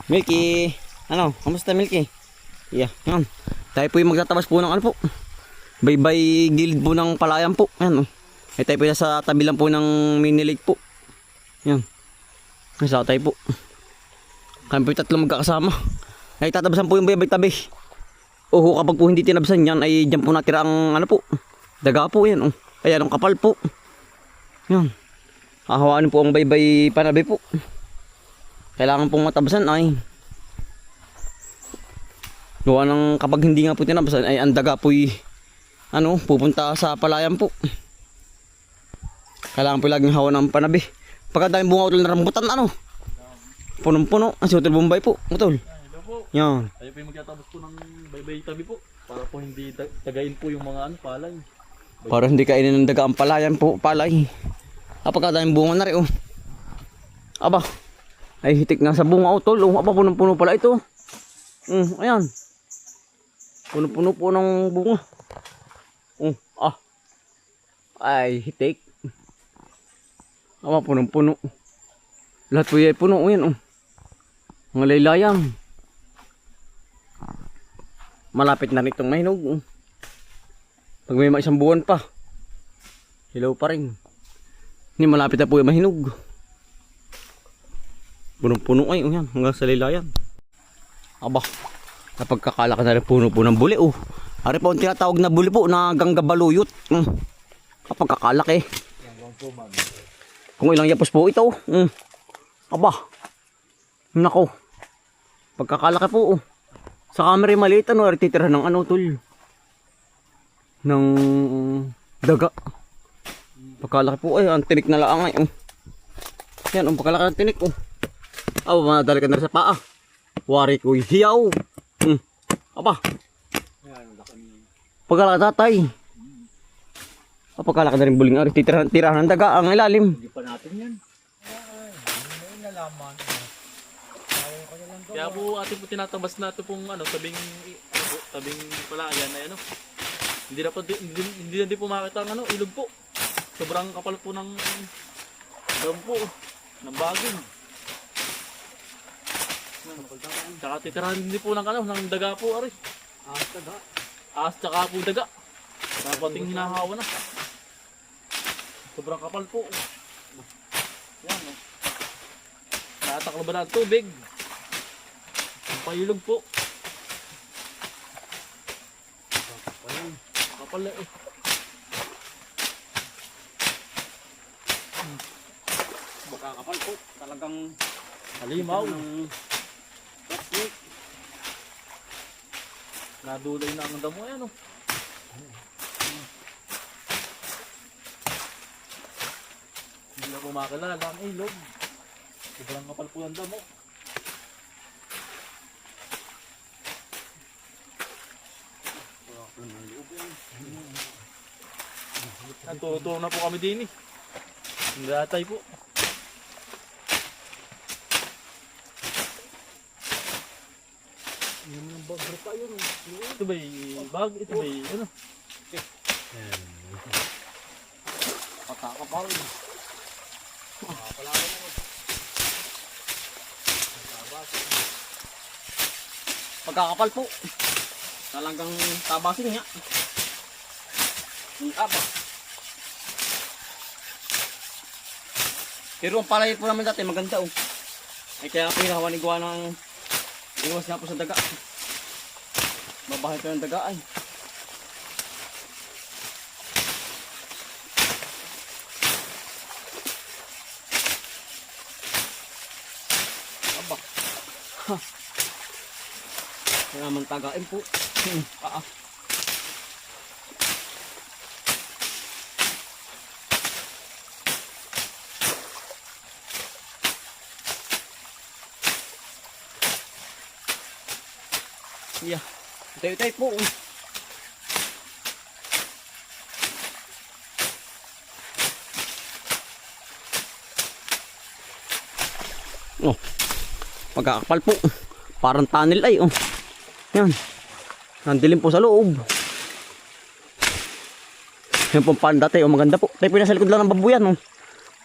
Milky, ano, kamusta Milky? Yeah, yan. Tayo po yung magtatabas po ng ano po. Baybay gilid po ng palayan po. Yan, oh. Ay tayo po sa tabi lang po ng mini lake po. Yan. Ay sa tayo po. Kami po yung tatlo magkakasama. Ay tatabasan po yung baybay tabi. Oh, kapag po hindi tinabasan yan, ay dyan po natira ang ano po. Daga po yan, oh. Ayan, ang kapal po. Yan. Hahawaan po ang baybay panabi po. Kailangan pong matabasan ay gawa ng kapag hindi nga po tinabasan ay ang daga po ano, pupunta sa palayan po. Kailangan po laging hawa ng panabi. Pagka daming bunga utol na rambutan ano, punong-puno ang si Utol Bombay po utol. Hello po. Yan. Tayo po yung magtatabas po ng baybay tabi po para po hindi tagain po yung mga ano, palay. Para hindi kainin ng daga ang palayan po, palay. Pagka daming bunga na rin oh. Aba, ay hitik na sa bunga utol oh. Aba, punong-puno pala ito. Ayan. Puno-puno po ng bunga. Ay, hitik. Aba, punong-puno. Lahat po yan puno. Ayan, oh. Mga laylayang. Malapit na rin itong mahinog. Oh. Pag may isang buwan pa, hilaw pa rin. Hindi, malapit na po yung mahinog. Punong-puno ay, oh, yan. Hanggang sa laylayan. Aba, napagkakalaki na rin puno po ng buli. Oh. Ari po ang tinatawag na buli po na ganggabaluyot. Kapagkakalaki. Kung ilang yapos po ito. Aba. Nako. Pagkakalaki po. Sa camera maliit ano. Titira ng ano tol. Ng daga. Pagkalaki po ay. Ang tinik na laang ay. Yan. Ang pagkalaki ng tinik. Aba. Madali ka na sa paa. Wari ko hiyaw. Aba. Pagkalaki tatay. Pagkalaki na rin buling ari. Tirahan ng daga ang ilalim. Hindi pa natin yan. May nalaman. Kaya po ating po tinatabas na ito pong ano, tabing palayan na ano. Hindi na din po makita ang ano, ilog po. Sobrang kapal po ng dam po, ng baging. Tsaka titirahan din po ng ano, ng daga po ari. Ahas tsaka po daga. Dapating hinahawa na. Sobrang kapal po. Yan o. Nakataklo ba na ang tubig? Ang pahilog po. Kapal na eh. Magkakapal po. Talagang Halimaw. plastic. Nadulay na ang damo yan o. Hindi na po makakilala ang ilog. Sobrang kapal po ang damo. Turo-turo na po kami din eh. Hindi atay po. Yung bagro pa yun. Ito ba'y bag? Ito ba'y ano? Pagkakapal. Pagkakapal po. Talagang tabasin niya. Apa. Pero ang palay po naman dati maganda oh. Ay kaya po hinahawa ni Guwa ng iwas nga po sa daga. Mabahay po ng daga ay. Aba. Ha. Kaya naman tagain po. Yeah. Tayo-tayo po. Oh. Pagkakapal po. Parang tunnel ay oh. Yan. Nandilim po sa loob. Yan po ang dati oh, maganda po. Tayo po nasa likod lang ng babuyan oh.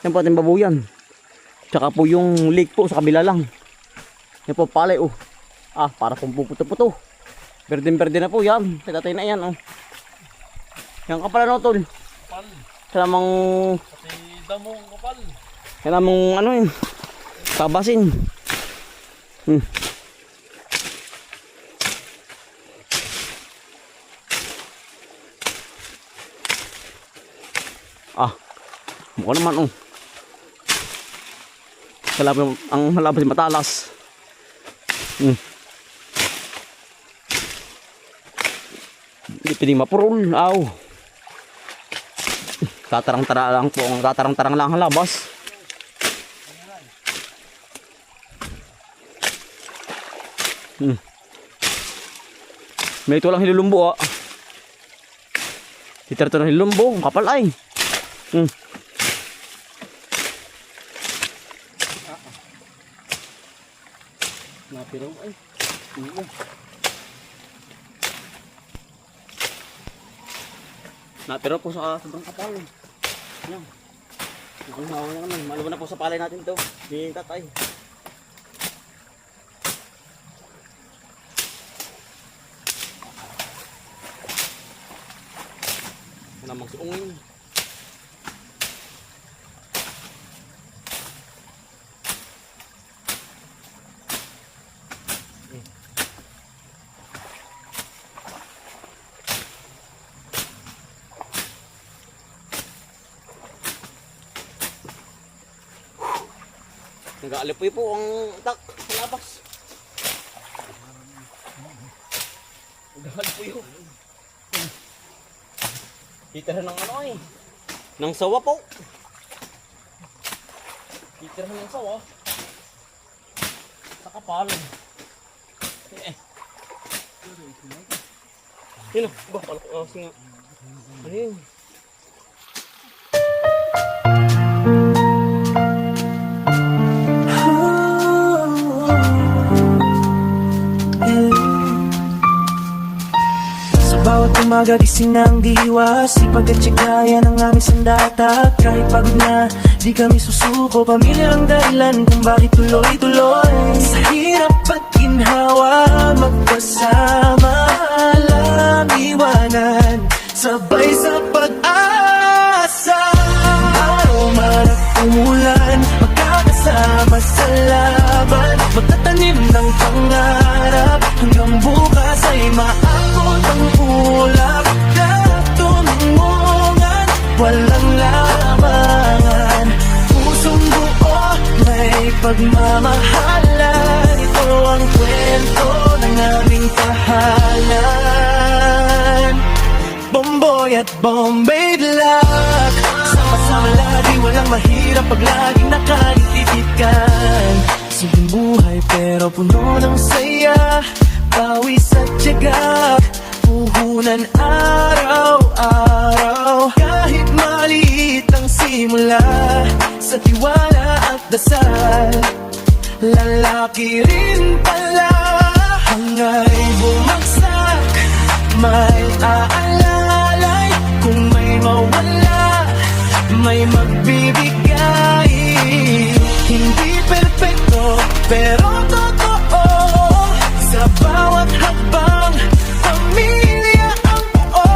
Yan po ating babuyan. Tsaka po yung lake po sa kabila lang. Yan po palay oh. Ah, para pong puputo-puto. Berde-berde na po yan. Tagatay na yan oh. Yan kapal ano tol. Kapal. Kalamang, Pati damong kapal. kalamang ano yun. Tabasin. Ah, mukha naman oh. Kalabang, ang halabas matalas. Hindi pwedeng mapurol. Aw. Tatarang-tarang lang po. Ang tatarang-tarang lang ang halabas. May ito lang hilulumbo ah. Ito lang hilulumbo. Ang kapal ay. Napiraw ay. Napiraw po sa sobrang kapal. Yan. Ang hawa na naman. Malaban na po sa palay natin ito. Hindi tatay. Wala magsuungin. Nag-aalipoy po ang tak sa labas. Nag-aalipoy po. Titirahan ng ano ay. Ng sawa po. Titirahan ng sawa. Sa kapal. Yun o. Ba, palak. Nga. Ano yun? Bawat umaga gising ng diwa, sipag at tsigaya ng aming sandata. Kahit pagod na, di kami susuko. Pamilya ang dahilan kung bakit tuloy-tuloy. Sa hirap at ginhawa, magkasama, alam iwanan, sabay sa pag-asa. Araw man at umulan, magkakasama sa laban, magtatanim ng pangarap, hanggang bukas ay maabot ang ulap na tumungan, walang lamangan. Pusong buo, may pagmamahalan, ito ang kwento ng aming tahanan. Bomboy at Bombay Black, sama-sama lagi, walang mahirap pag laging nakalitikan. Simpleng buhay pero puno ng saya, pawis at tiyaga, puhunan araw-araw. Kahit maliit ang simula, sa tiwala at dasal, lalaki rin pala. Hangay bumagsak, may aalalay, kung may mawala, may magbibigay. Hindi perfecto, pero totoo, sa bawat hakbang, pamilya ang buo.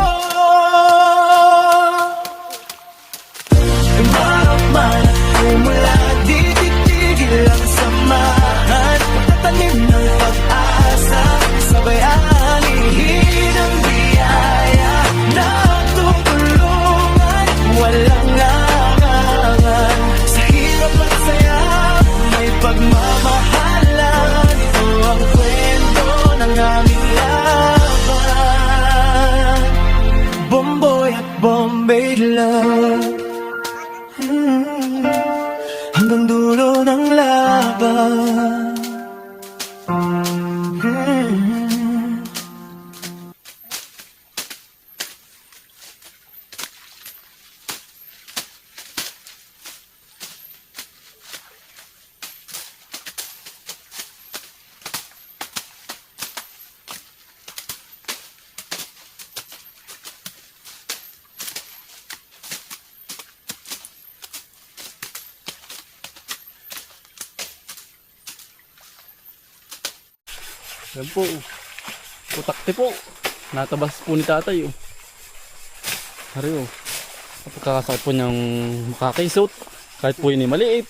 Umarap man at umula, di titigil ang samahan, magtatanim ng pag-asa, sabay anihin ang biyaya, natutulungan, walang larangan. Sa hirap at saya, may pagmamahalan, Yan po. Putakti po. Natabas po ni tatay. Oh. Hari oh. Pagkakasakit po niyang makakaisot. Kahit po yun ay maliit.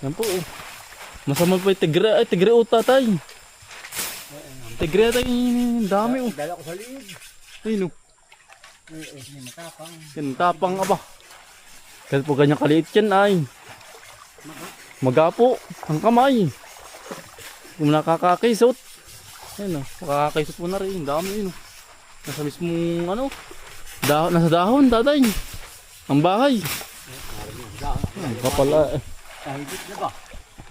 Yan po. Oh. Masama po yung tigre. Ay, tigre o tatay. Tigre tatay. Dami oh. Dala ko sa liig. Ayun oh. Matapang. Yan, tapang aba. Kahit po ganyan kaliit yan ay. Maga po. Ang kamay. Kung nakakakaisot. Ayun o. Makakakaisot po na rin. Dami yun o. Nasa mismong ano. Nasa dahon tatay. Ang bahay. Ang kapala eh. Kahigit na ba?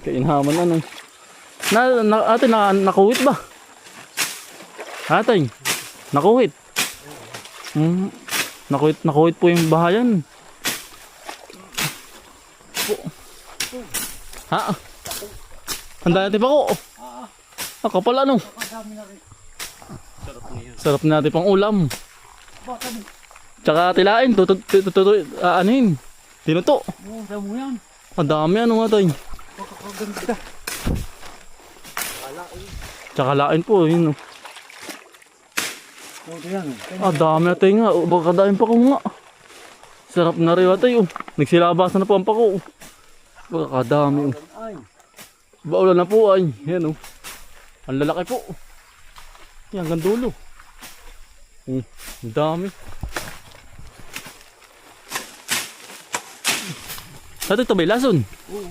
Kainhaman ano. Ate nakuwit ba? Atay. Nakuwit. Nakuwit po yung bahayan. Ha? Handa natin pa ko. Kapal ano. Sarap na natin pang ulam. Tsaka tilain. Anuhin. Tinuto. Oo, sabi mo yan. Ang dami ano nga tayo. Kakaganda. Tsaka lain po. Yun, oh. Oo, yan. Dami natin nga. Baka dahil pa ko nga. Sarap na rin tayo. Nagsilabasan na po ang pako. Baka kadami. Ay. Baulan na po ay. Yan oh. Ang lalaki po. Yan hanggang dulo. Ang dami. Dati ito ba yung lason? Oo.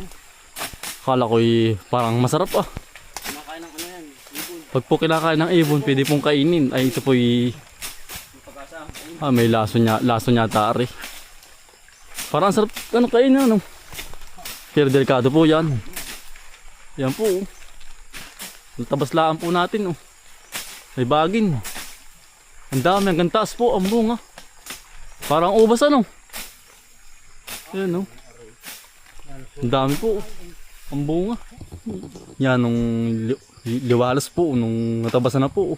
Akala ko'y parang masarap ah. Kumakain ng ano yan. Ibon. Pag po kinakain ng ibon, pwede pong kainin. Ay ito po'y may lason niya tari. Parang sarap ano kainin ano. Pero delikado po yan. Yan po. Tabaslaan po natin. Oh. May bagin. Ang dami. Hanggang taas po. Ang bunga. Parang ubas ano. Yan oh. Ang dami po. Ang bunga. Yan nung liwalas po. Nung natabasan na po.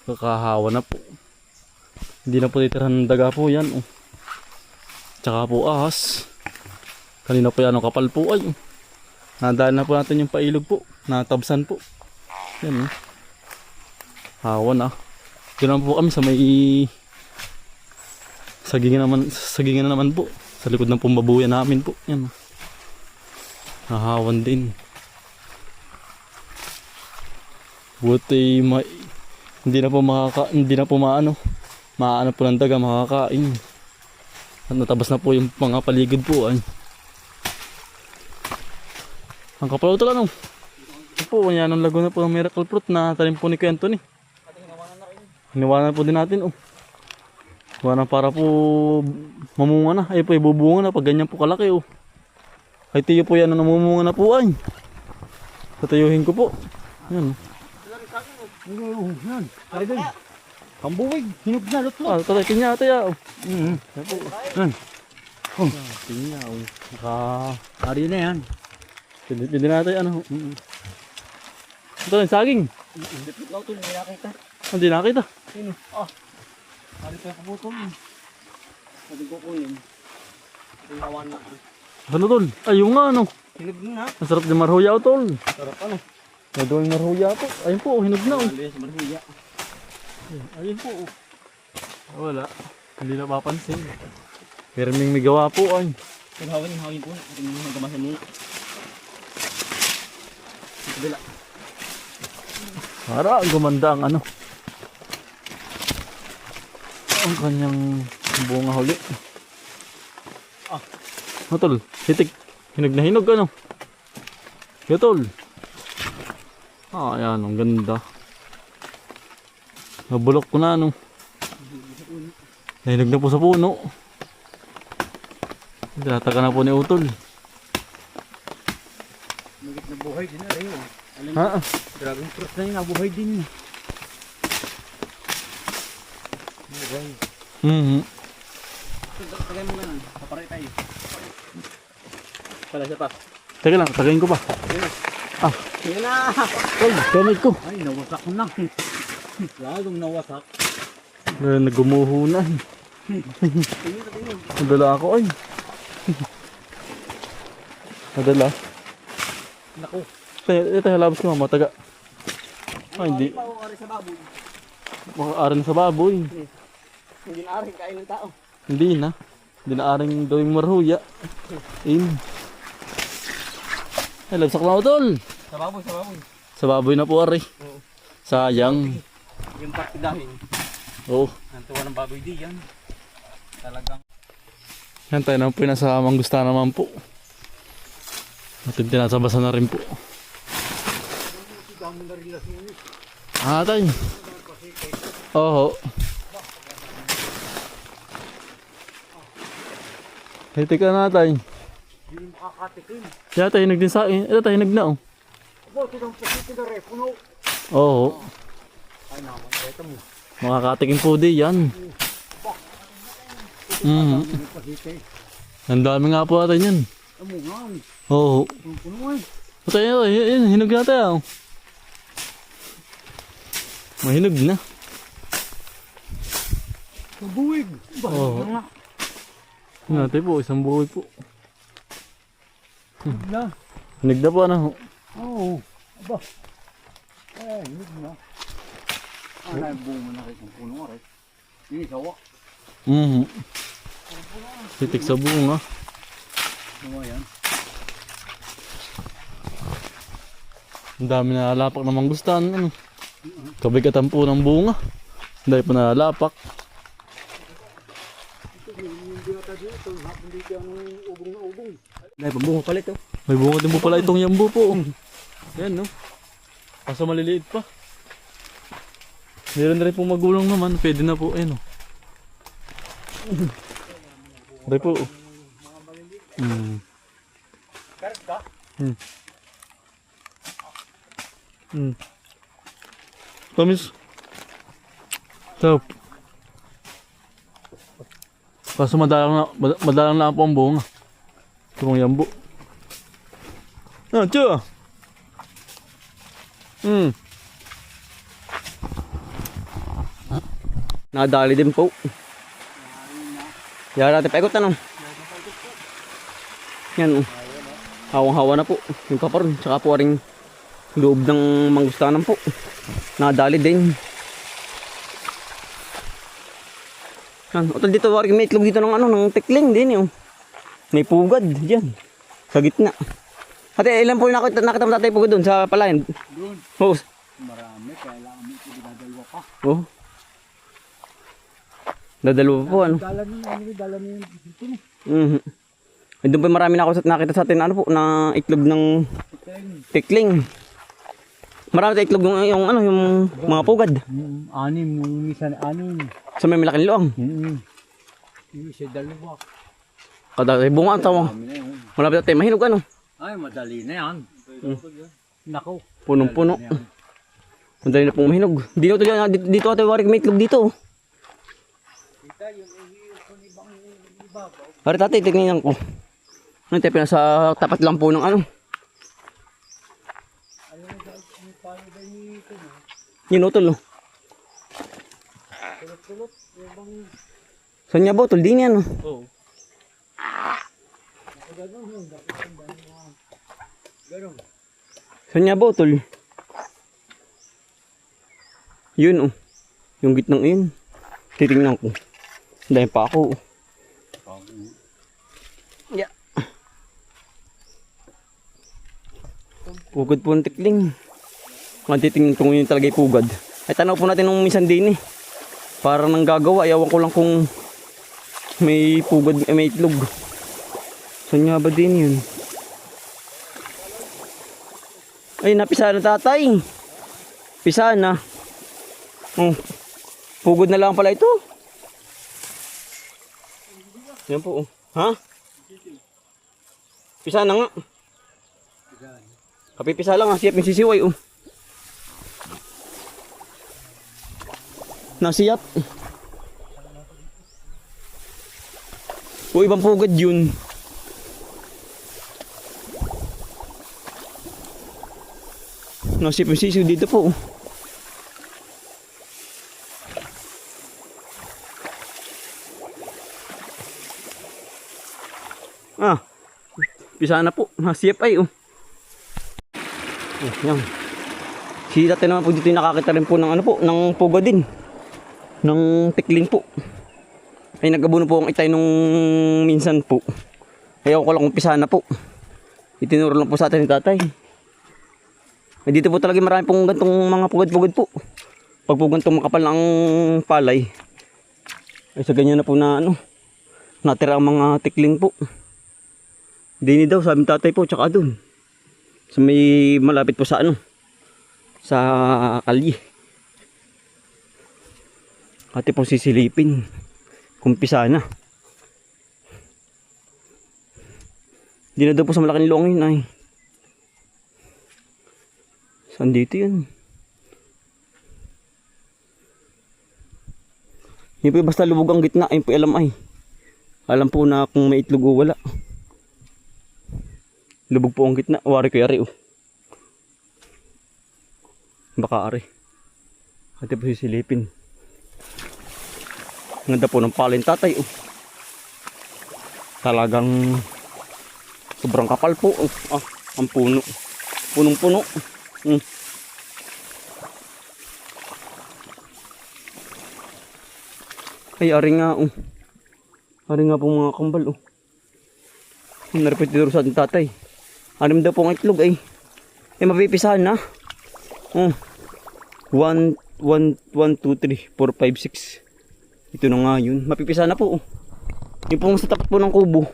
Kakahawa na po. Hindi na po titirahan ng daga po yan. Oh. Tsaka po ahas. Kanina po yan ang kapal po ay. Nadaan na po natin yung pailog po. Natabsan po. Yan. Hawa na. Doon po kami sa may sagingan na naman po. Sa likod ng pumbabuyan namin po. Yan. Nahawan din. Buti hindi na po maano po ng daga makakain. At natabas na po yung mga paligid po ay. Ang kapal ito lang. Ito po, yan ang laguna po ng miracle fruit na talim po ni Kuya Anthony. Hiniwanan po din natin. Oh. Hiniwanan para po mamunga na. Ay po, ibubunga na pag ganyan po kalaki. Oh. Ay tiyo po yan na namumunga na po ay. Tatayuhin ko po. Yan. Oo, yan. Ay, doon. Kambuwig. Hinog na, lutlot. Tatay, kinya tayo. Yan. Kinya. Ari na yan. Pwede natin ano. Ito lang saging. Lutlot ito, hindi nakita. Hindi nakita. Sino? Ari pa yung kabutol. Pwede ko kunin. Yung hawan na. Ano tol? Ayun nga ano. Hinog na. Ang sarap din marhuya o tol. Sarap ano. Nagawin marhuya po. Ayun po, hinog na. Oh. Sa marhiya. Ayun po. Wala. Hindi na mapansin. Pero may gawa po ay. Hawin po. Magkamasan muna. Kabila. Para gumanda ang ano. Ang kanyang bunga huli. Tol, hitik. Hinog na hinog ano. Kaya tol. Ayan, ang ganda. Nabulok ko na ano. Nahinog na po sa puno. Tinataka na po ni Utol. Nagit na buhay din na rin. Ha? Dragon fruit na yun, nabuhay din. Buhay. Tagay mo ganun. Paparay tayo. Pala siya pa. Teka lang, tagayin ko pa. Yan na! Ay, gamit ko. Ay, nawasak na. Lalong nawasak. Nagumuho na. Nadala ako ay. Nadala. Naku. Ito halabas ko mataga. Ay, hindi. Mauari sa baboy. Makaaran sa baboy. Hindi na aring kain ng tao. Hindi na. Hindi na aring gawing marhuya. Ay, labsak na ako, tol. Sa baboy, sa baboy. Sa baboy na po, ari. Oo. Sayang. Yung partidahin. Oo. Nantuwa ng baboy di yan. Talagang. Yan tayo naman po yung nasa manggusta naman po. At yung tinasabasan na rin po. Ah, tayo. Oo. Hiti ka na tayo. Hindi makakatikin. Kaya tayo hinog din sa akin. Ito tayo hinog na oh. Abo, tidang pasiti na rin. Puno. Oo. Ay naman, ito mo. Makakatikin po di yan. Pasiti. Ang dami nga po natin yan. Amo nga. Oo. Puno ay. Ito yun, hinog na tayo. Mahinog na. Mabuwig. Oo. nga. Yun natin po, isang buhay po. Na. Hinog na po ano. Oo. Aba. Eh, hindi na. Ay, bunga na rin ng puno nga rin. Hindi, sawa. Titik sa bunga. Sawa yan. Ang dami na nalapak na mangustan. Ano? Kabigatan po ng bunga. Ang dami po nalapak. Dahil pambunga pala ito. May bunga din po pala itong yambu po. Yan no. Kaso maliliit pa. Meron na rin po magulang naman. Pwede na po. Ayan o. Aray po. Karga? Tamis. Sarap. Kaso madalang na po ang bunga. Itong yambu. Ah, tiyo. Nadali din po. Yan natin paikot ano. Yan oh. Hawang-hawa na po. Yung kaparon. Tsaka po ring loob ng manggustanan po. Nadali din. Yan. Utol dito waring may itlog dito ng ano. Ng tikling din yun. May pugad. Diyan. Sa gitna. Ate ilan po yung nakita mo tatay pugad doon sa palayan? Doon. Oo. Marami. Kailangan mo ito dinadalwa pa. Oh. Dadalawa po ano. Dala mo yung dito mo. Doon pa marami nakita sa atin ano po na itlog ng tikling. Marami sa itlog yung ano yung mga pugad. Anim, yung isa na anim. Sa may malaking luang. Yung isa dalawa. Kada bunga ang tawa. Dami na yun. Malapit tayo mahinog ano. Ay, madali na yan. Nako. Punong-puno. Madali na pong mahinog. Dito ate waring may itlog dito. Pare tatay, tignan ko. Ano tayo pinasa tapat lang po ng ano. Yun utol oh. Saan niya ba utol? Di niya no? Oo. Saan niya ba utol? Yun oh. Yung gitnang yun. Titingnan ko. Dahil pa ako. Yeah. Pugad po ang tikling. Kung titingnan ko yun talaga yung pugad. Ay tanaw po natin nung minsan din eh. Parang nang gagawa. Ayawan ko lang kung may pugad, may itlog. Saan nga ba din yun? Ay napisa na tatay. Pisa na. Oh. Pugad na lang pala ito. Yan po. Ha? Pisa na nga. Kapipisa lang ha. Siyap yung sisiway oh. Nasiyap. O ibang pugad yun. Nasiyap yung sisiw dito po. Ah, pisa na po. Nasiyap ay oh. Yan. Si dati naman po dito yung nakakita rin po ng ano po, ng puga din. Ng tikling po. Ay nagabuno po ang itay nung minsan po. Ayaw ko lang umpisa na po. Itinuro lang po sa atin ni tatay. Ay dito po talaga marami pong gantong mga pugad-pugad po. Pag po gantong makapal ang palay. Ay sa ganyan na po na ano. Natira ang mga tikling po. Dini daw sabi ng tatay po tsaka dun. So may malapit po sa ano. Sa kalye. Ate po sisilipin. Kumpisa na. Hindi na daw po sa malaking luang yun ay. Saan dito yun? Hindi po basta lubog ang gitna. Ayun po alam ay. Alam po na kung may itlog o wala. Lubog po ang gitna. Wari ko yari oh. Baka ari. Ate po sisilipin. Ganda po ng palay ng tatay oh. Talagang sobrang kapal po oh. Ah, ang puno. Punong-puno. Ay, ari nga oh. Ari nga po mga kambal oh. Naripit dito sa ating tatay. Anim daw po ang itlog ay. Eh mapipisahan na. 1, 2, 3, 4, 5, 6. Ito na nga yun. Mapipisahan na po oh. Yung pong sa tapat po ng kubo.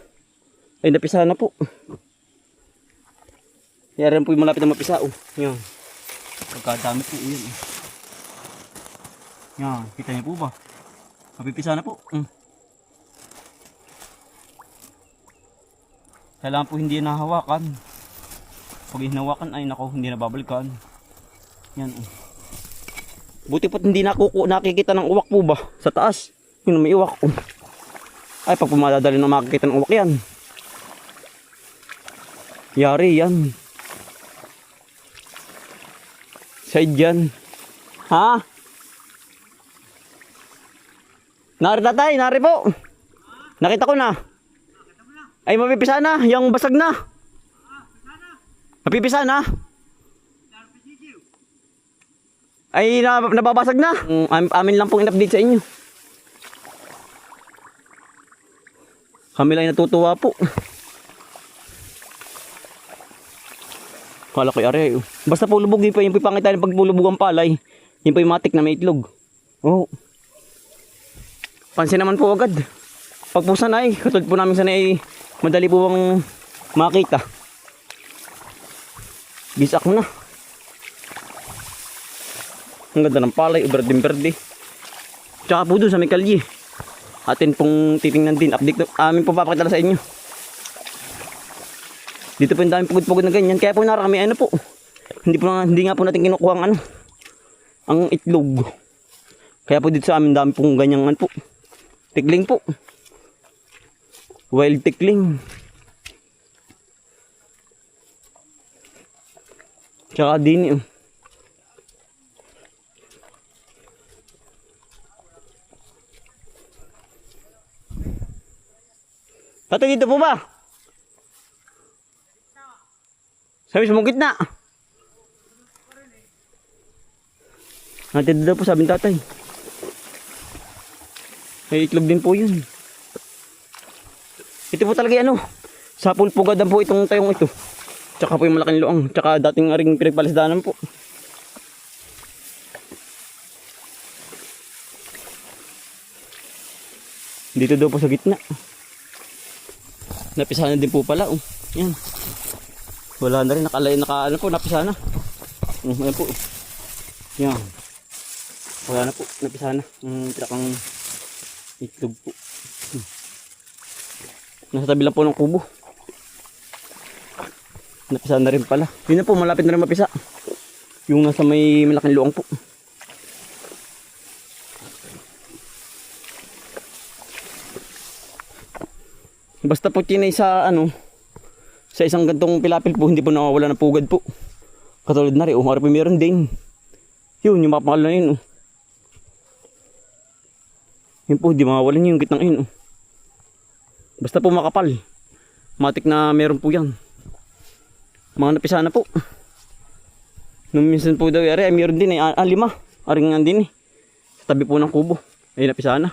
Ay napisahan na po. Yaran po yung malapit na mapisa oh. Yan. Pagkadami po yun oh. Yan. Kita niyo po ba? Mapipisahan na po. Kailangan po hindi nahawakan. Pag hinawakan ay nako hindi nababalikan. Yan oh. Buti po't hindi nakikita ng uwak po ba sa taas. Yun may uwak oh. Ay pag pumadadali na makikita ng uwak yan. Yari yan. Side yan. Ha? Nari tatay, nari po. Nakita ko na. Ay mapipisa na, yung basag na. Mapipisa na. Ay nababasag na. Amin lang pong in-update sa inyo. Kami lang natutuwa po. Kala ko yari. Basta po lubog yun po yung pangita ng pagbulubog ang palay. Yun po yung matik na may itlog. Oh. Pansin naman po agad. Pag po sanay, katulad po namin sanay, madali po bang makita. Bisak na. Ang ganda ng palay, berde-berde. Tsaka po doon sa may kalye. Atin pong titingnan din, update. Amin po papakita sa inyo. Dito po yung daming pugod-pugod na ganyan. Kaya po narami ano po. Hindi nga po natin kinukuha ang ano. Ang itlog. Kaya po dito sa amin dami pong ganyang ano po. Tikling po. Wild tikling. Tsaka din yun. Tato dito po ba? Sabi sa mong gitna. Natin daw po sabi ng tatay. May itlog din po yun. Ito po talaga ano. Sa pulpugadan po itong tayong ito. Tsaka po yung malaking luang. Tsaka dating aring pinagpalisdanan po. Dito daw po sa gitna. Napisa na din po pala oh. Yan. Wala na rin ano po napisa na. Ayan po. Yan. Wala na po napisa na. Pinakang itlog po. Nasa tabi lang po ng kubo. Napisa na rin pala. Yun na po malapit na rin mapisa. Yung nasa may malaking luang po. Basta po tinay sa ano, sa isang gantong pilapil po, hindi po nawawala ng pugad po. Katulad na rin, harap po meron din. Yun, yung mapakal na yun. Yun po, hindi mawawalan yung gitnang yun. Basta po makapal. Matik na meron po yan. Mga napisa na po. Nung minsan po daw, ay mayroon din eh. 5. Aring nga din eh. Sa tabi po ng kubo. Ay napisa na.